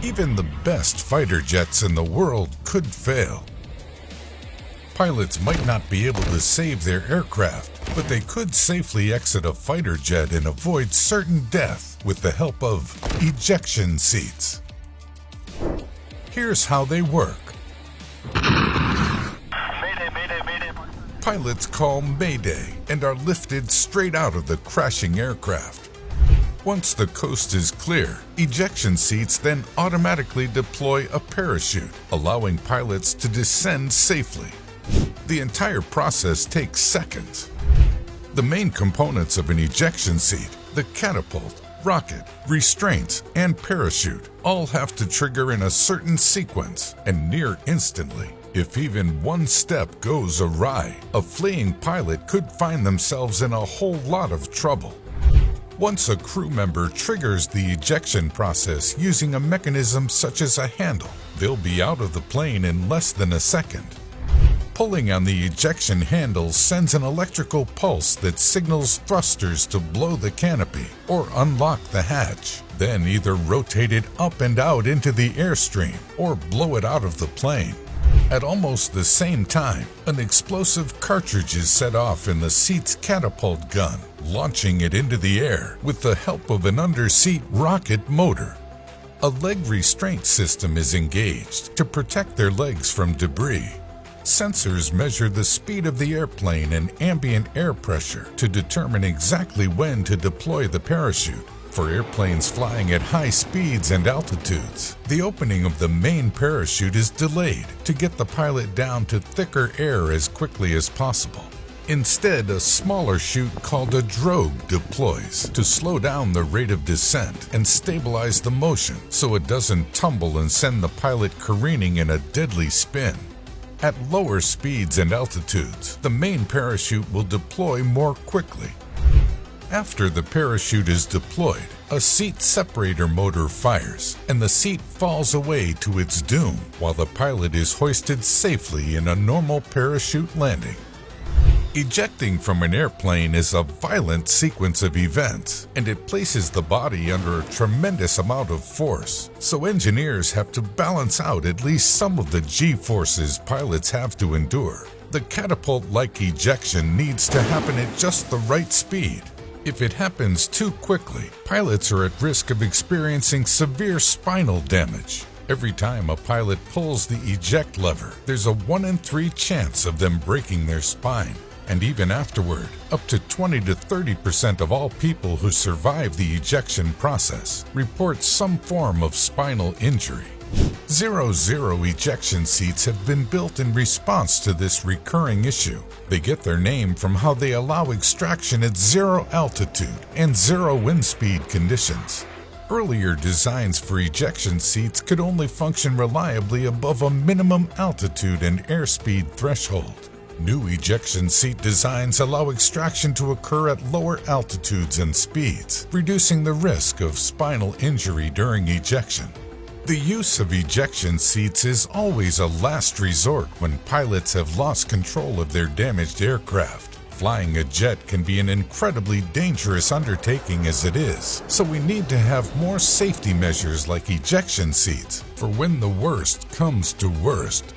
Even the best fighter jets in the world could fail. Pilots might not be able to save their aircraft, but they could safely exit a fighter jet and avoid certain death with the help of ejection seats. Here's how they work. Pilots call Mayday and are lifted straight out of the crashing aircraft. Once the coast is clear, ejection seats then automatically deploy a parachute, allowing pilots to descend safely. The entire process takes seconds. The main components of an ejection seat, the catapult, rocket, restraints, and parachute, all have to trigger in a certain sequence and near instantly. If even one step goes awry, a fleeing pilot could find themselves in a whole lot of trouble. Once a crew member triggers the ejection process using a mechanism such as a handle, they'll be out of the plane in less than a second. Pulling on the ejection handle sends an electrical pulse that signals thrusters to blow the canopy or unlock the hatch, then either rotate it up and out into the airstream or blow it out of the plane. At almost the same time, an explosive cartridge is set off in the seat's catapult gun, launching it into the air with the help of an underseat rocket motor. A leg restraint system is engaged to protect their legs from debris. Sensors measure the speed of the airplane and ambient air pressure to determine exactly when to deploy the parachute. For airplanes flying at high speeds and altitudes, the opening of the main parachute is delayed to get the pilot down to thicker air as quickly as possible. Instead, a smaller chute called a drogue deploys to slow down the rate of descent and stabilize the motion so it doesn't tumble and send the pilot careening in a deadly spin. At lower speeds and altitudes, the main parachute will deploy more quickly. After the parachute is deployed, a seat separator motor fires, and the seat falls away to its doom while the pilot is hoisted safely in a normal parachute landing. Ejecting from an airplane is a violent sequence of events, and it places the body under a tremendous amount of force, so engineers have to balance out at least some of the G-forces pilots have to endure. The catapult-like ejection needs to happen at just the right speed. If it happens too quickly, pilots are at risk of experiencing severe spinal damage. Every time a pilot pulls the eject lever, there's a 1 in 3 chance of them breaking their spine. And even afterward, up to 20 to 30% of all people who survive the ejection process report some form of spinal injury. 0-0 ejection seats have been built in response to this recurring issue. They get their name from how they allow extraction at 0 altitude and 0 wind speed conditions. Earlier designs for ejection seats could only function reliably above a minimum altitude and airspeed threshold. New ejection seat designs allow extraction to occur at lower altitudes and speeds, reducing the risk of spinal injury during ejection. The use of ejection seats is always a last resort when pilots have lost control of their damaged aircraft. Flying a jet can be an incredibly dangerous undertaking as it is, so we need to have more safety measures like ejection seats for when the worst comes to worst.